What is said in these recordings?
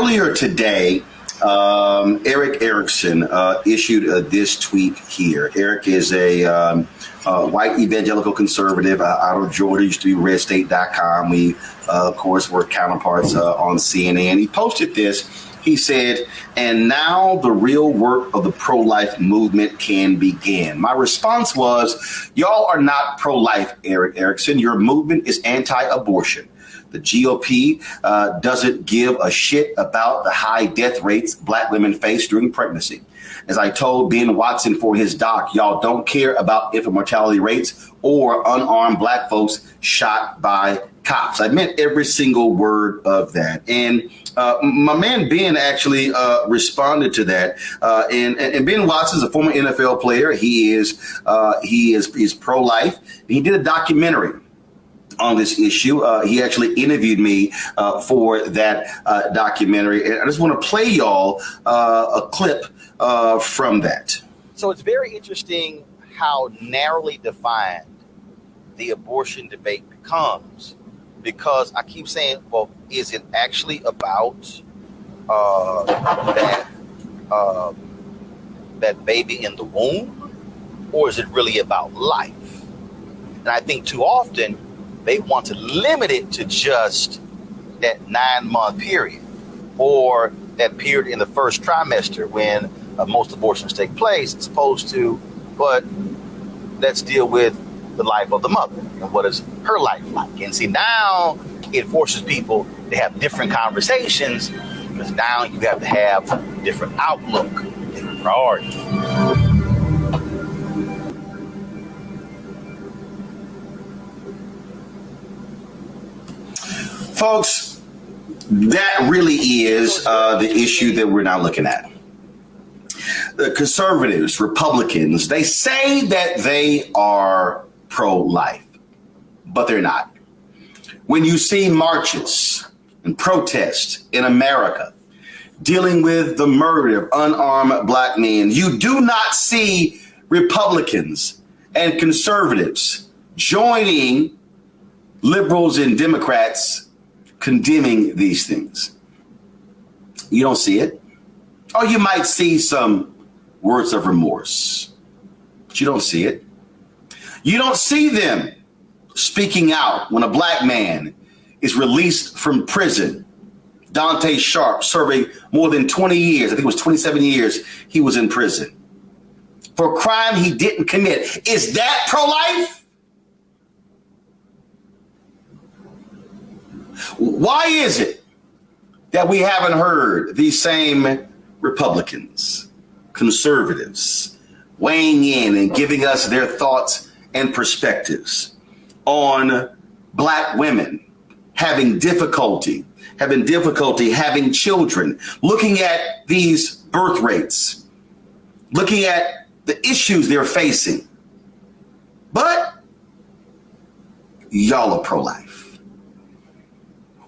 earlier today, Eric Erickson issued this tweet here. Eric is a white evangelical conservative out of Georgia, used to be redstate.com. We, of course, were counterparts on CNN. He posted this. He said, and now the real work of the pro-life movement can begin. My response was, y'all are not pro-life, Eric Erickson. Your movement is anti-abortion. The GOP doesn't give a shit about the high death rates Black women face during pregnancy. As I told Ben Watson for his doc, y'all don't care about infant mortality rates or unarmed Black folks shot by cops. I meant every single word of that. And my man Ben actually responded to that. And Ben Watson is a former NFL player. He's pro-life. He did a documentary on this issue. He actually interviewed me for that documentary. And I just want to play y'all a clip from that. So it's very interesting how narrowly defined the abortion debate becomes, because I keep saying, well, is it actually about that baby in the womb, or is it really about life? And I think too often they want to limit it to just that 9-month period, or that period in the first trimester when most abortions take place, as opposed to, but let's deal with the life of the mother and what is her life like. And see, now it forces people to have different conversations, because now you have to have different outlook, different priorities. Folks, that really is the issue that we're now looking at. The conservatives, Republicans, they say that they are pro-life, but they're not. When you see marches and protests in America dealing with the murder of unarmed Black men, you do not see Republicans and conservatives joining liberals and Democrats condemning these things. You don't see it. Or you might see some words of remorse, but you don't see it. You don't see them speaking out when a Black man is released from prison. Dante Sharp serving more than 20 years. I think it was 27 years he was in prison for a crime he didn't commit. Is that pro-life? Why is it that we haven't heard these same Republicans, conservatives, weighing in and giving us their thoughts and perspectives on Black women having difficulty having children, looking at these birth rates, looking at the issues they're facing? But y'all are pro-life.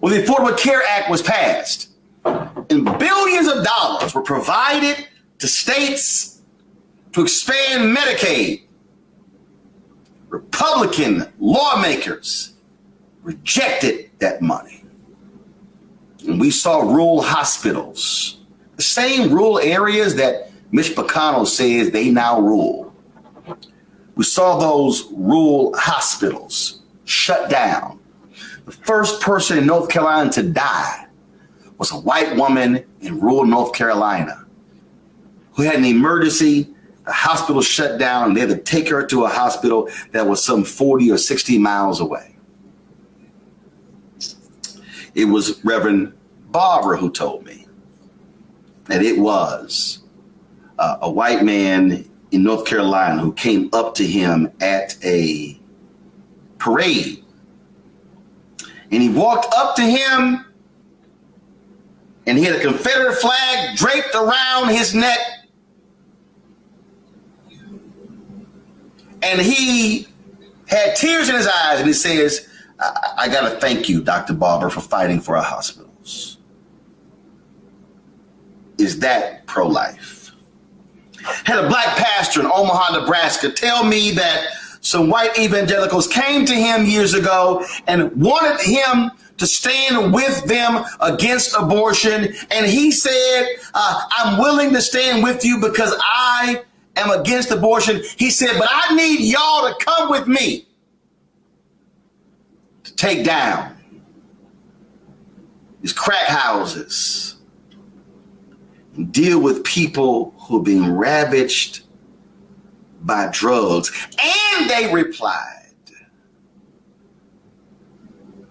When the Affordable Care Act was passed and billions of dollars were provided to states to expand Medicaid, Republican lawmakers rejected that money. And we saw rural hospitals, the same rural areas that Mitch McConnell says they now rule. We saw those rural hospitals shut down. The first person in North Carolina to die was a white woman in rural North Carolina who had an emergency. The hospital shut down, and they had to take her to a hospital that was some 40 or 60 miles away. It was Reverend Barber who told me that it was a white man in North Carolina who came up to him at a parade. And he walked up to him, and he had a Confederate flag draped around his neck. And he had tears in his eyes, and he says, I got to thank you, Dr. Barber, for fighting for our hospitals. Is that pro-life? Had a Black pastor in Omaha, Nebraska tell me that some white evangelicals came to him years ago and wanted him to stand with them against abortion. And he said, I'm willing to stand with you because I am against abortion. He said, but I need y'all to come with me to take down these crack houses and deal with people who are being ravaged by drugs. And they replied,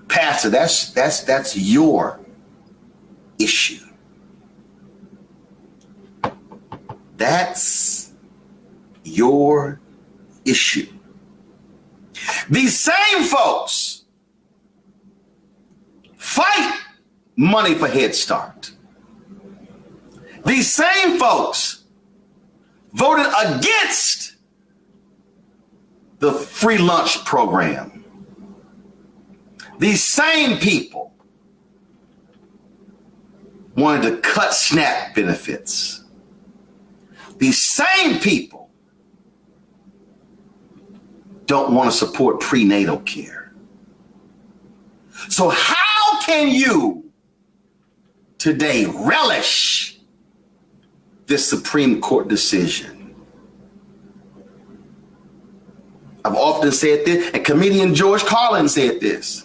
Pastor, that's your issue. That's your issue. These same folks fight money for Head Start. These same folks voted against the free lunch program. These same people wanted to cut SNAP benefits. These same people don't want to support prenatal care. So how can you today relish this Supreme Court decision? I've often said this, and comedian George Carlin said this.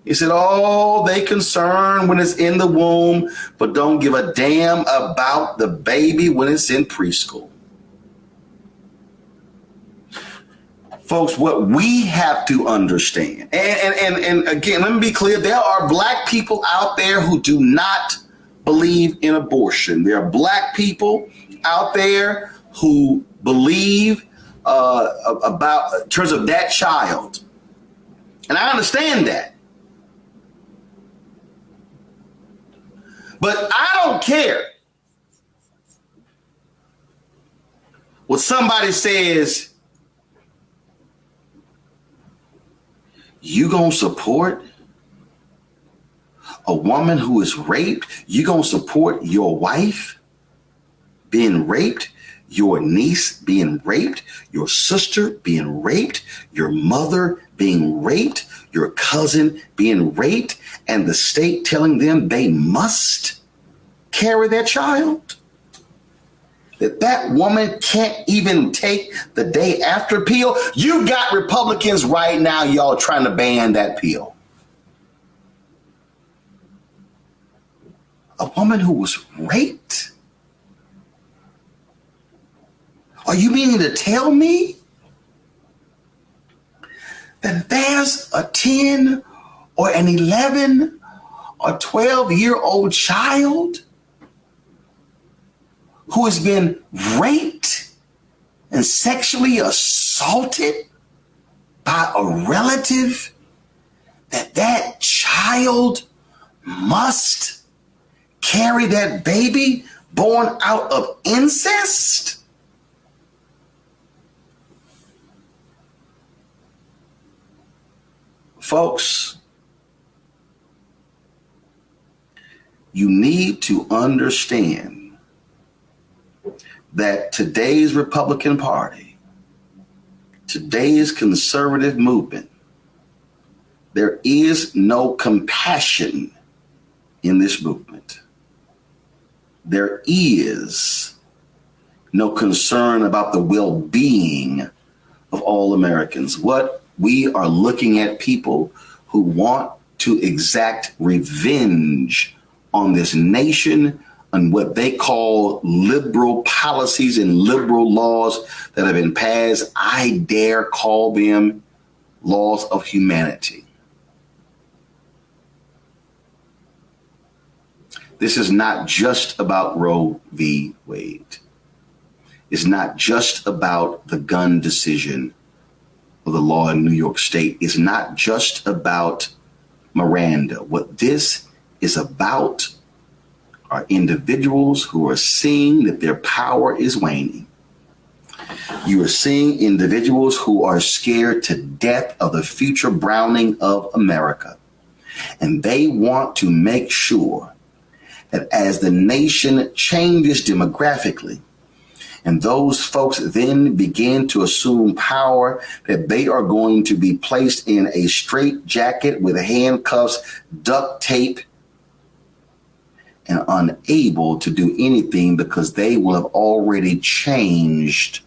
He said, oh, they concerned when it's in the womb, but don't give a damn about the baby when it's in preschool. Folks, what we have to understand, and again, let me be clear, there are black people out there who do not believe in abortion. There are black people out there who believe about in terms of that child. And I understand that. But I don't care what somebody says. You gonna support a woman who is raped? You gonna support your wife being raped? Your niece being raped? Your sister being raped? Your mother being raped? Your cousin being raped? And the state telling them they must carry their child? That woman can't even take the day after pill? You got Republicans right now, y'all, trying to ban that pill. A woman who was raped? Are you meaning to tell me that there's a 10 or an 11 or 12-year-old child who has been raped and sexually assaulted by a relative, that child must carry that baby born out of incest? Folks, you need to understand that today's Republican Party, today's conservative movement, there is no compassion in this movement. There is no concern about the well-being of all Americans. What we are looking at people who want to exact revenge on this nation on what they call liberal policies and liberal laws that have been passed. I dare call them laws of humanity. This is not just about Roe v. Wade. It's not just about the gun decision of the law in New York State. It's not just about Miranda. What this is about are individuals who are seeing that their power is waning. You are seeing individuals who are scared to death of the future browning of America. And they want to make sure that as the nation changes demographically, And those folks then begin to assume power, that they are going to be placed in a straitjacket with handcuffs, duct tape, and unable to do anything because they will have already changed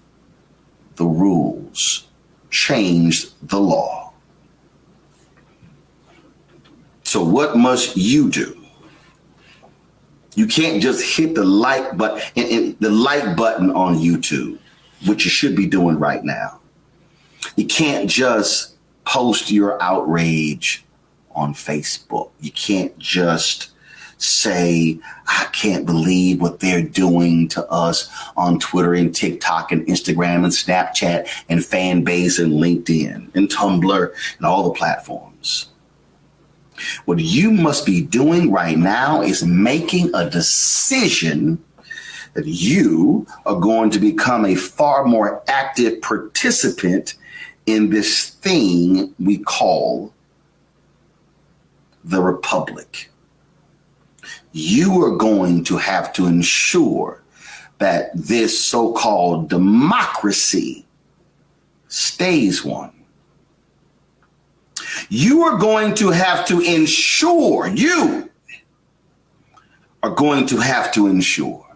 the rules, changed the law. So what must you do? You can't just hit the like button, the like button on YouTube, which you should be doing right now. You can't just post your outrage on Facebook. You can't just say, I can't believe what they're doing to us on Twitter and TikTok and Instagram and Snapchat and Fanbase and LinkedIn and Tumblr and all the platforms. What you must be doing right now is making a decision that you are going to become a far more active participant in this thing we call the Republic. You are going to have to ensure that this so-called democracy stays one. You are going to have to ensure, you are going to have to ensure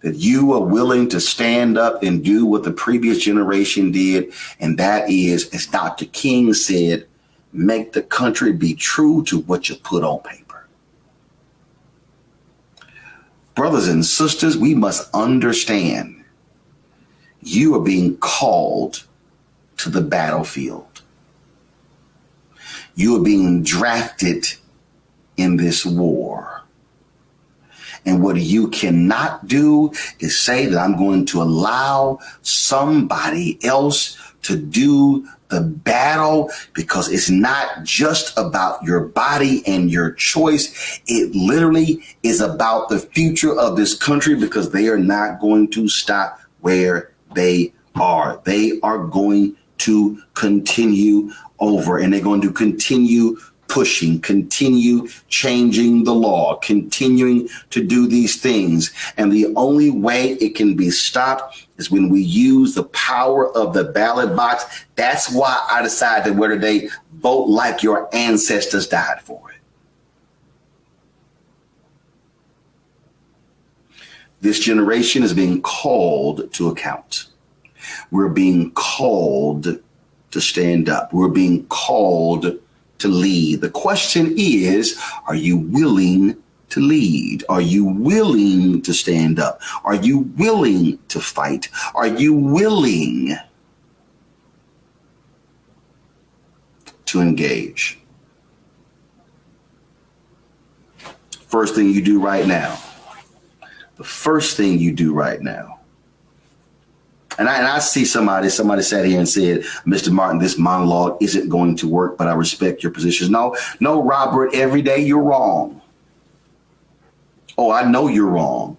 that you are willing to stand up and do what the previous generation did. And that is, as Dr. King said, make the country be true to what you put on paper. Brothers and sisters, we must understand you are being called to the battlefield. You are being drafted in this war. And what you cannot do is say that I'm going to allow somebody else to do the battle, because it's not just about your body and your choice. It literally is about the future of this country, because they are not going to stop where they are. They are going to continue over, and they're going to continue pushing, continue changing the law, continuing to do these things. And the only way it can be stopped is when we use the power of the ballot box. That's why I decided whether they vote like your ancestors died for it. This generation is being called to account. We're being called to stand up. We're being called to lead. The question is, are you willing to lead? Are you willing to stand up? Are you willing to fight? Are you willing to engage? First thing you do right now. The first thing you do right now. And I see somebody sat here and said, Mr. Martin, this monologue isn't going to work, but I respect your positions. No, Robert, every day you're wrong. Oh, I know you're wrong.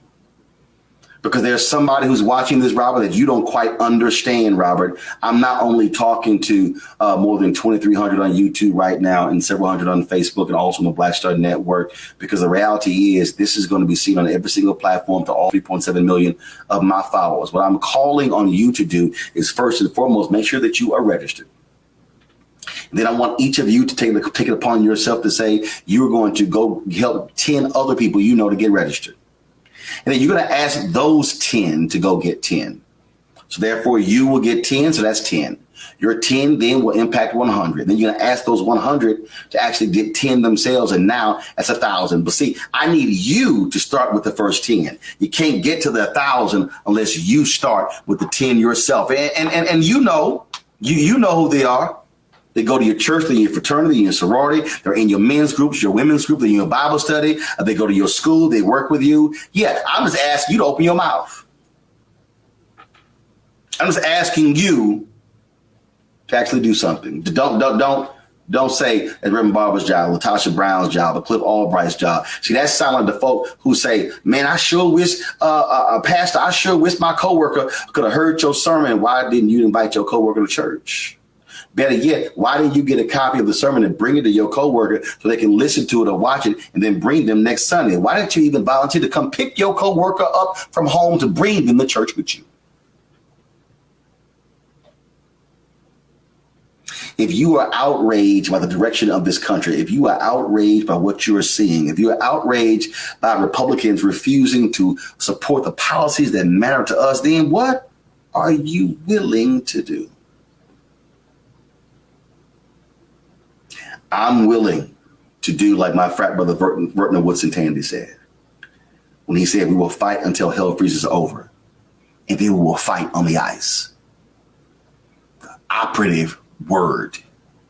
Because there's somebody who's watching this, Robert, that you don't quite understand, Robert. I'm not only talking to more than 2,300 on YouTube right now and several hundred on Facebook and also on the Black Star Network, because the reality is this is going to be seen on every single platform to all 3.7 million of my followers. What I'm calling on you to do is first and foremost, make sure that you are registered. Then I want each of you to take it upon yourself to say you're going to go help 10 other people you know to get registered. And then you're going to ask those 10 to go get 10. So therefore, you will get 10. So that's 10. Your 10 then will impact 100. Then you're going to ask those 100 to actually get 10 themselves. And now that's 1,000. But see, I need you to start with the first 10. You can't get to the 1,000 unless you start with the 10 yourself. And you know who they are. They go to your church, they're in your fraternity, in your sorority, they're in your men's groups, your women's group, they're in your Bible study, they go to your school, they work with you. Yeah, I'm just asking you to open your mouth. I'm just asking you to actually do something. Don't say it's Reverend Barber's job, Latasha Brown's job, or Cliff Albright's job. See, that sounds like the folk who say, man, I sure wish, Pastor, I sure wish my coworker could have heard your sermon. Why didn't you invite your coworker to church? Better yet, why didn't you get a copy of the sermon and bring it to your coworker so they can listen to it or watch it and then bring them next Sunday? Why didn't you even volunteer to come pick your coworker up from home to bring them to church with you? If you are outraged by the direction of this country, if you are outraged by what you are seeing, if you are outraged by Republicans refusing to support the policies that matter to us, then what are you willing to do? I'm willing to do like my frat brother Vertner Woodson Tandy said, when he said we will fight until hell freezes over, and then we will fight on the ice. The operative word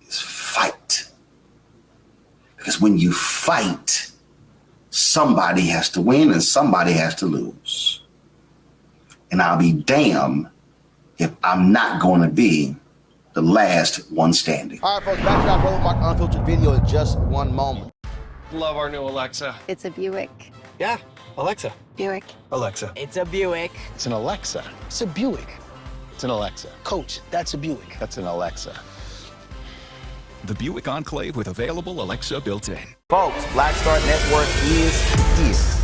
is fight. Because when you fight, somebody has to win and somebody has to lose. And I'll be damned if I'm not going to be the last one standing. All right, folks, back to our rollback unfiltered video in just one moment. Love our new Alexa. It's a Buick. Yeah, Alexa. Buick. Alexa. It's a Buick. It's an Alexa. It's a Buick. It's an Alexa. Coach, that's a Buick. That's an Alexa. The Buick Enclave with available Alexa built-in. Folks, Black Star Network is here.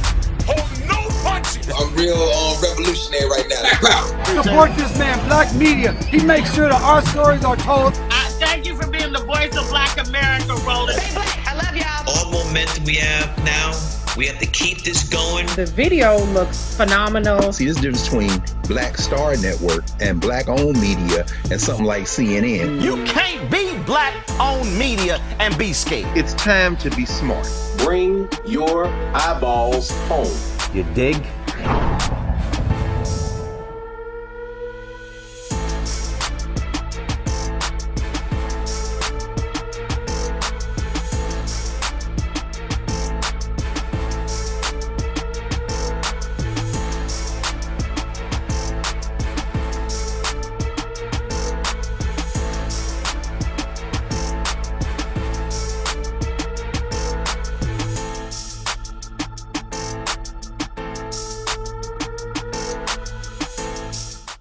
I'm real revolutionary right now. Support this man, Black Media. He makes sure that our stories are told. Thank you for being the voice of Black America, Roland. Hey, Black, I love y'all. All momentum we have now, we have to keep this going. The video looks phenomenal. See, this difference between Black Star Network and Black-owned media and something like CNN. You can't be Black-owned media and be scared. It's time to be smart. Bring your eyeballs home. You dig?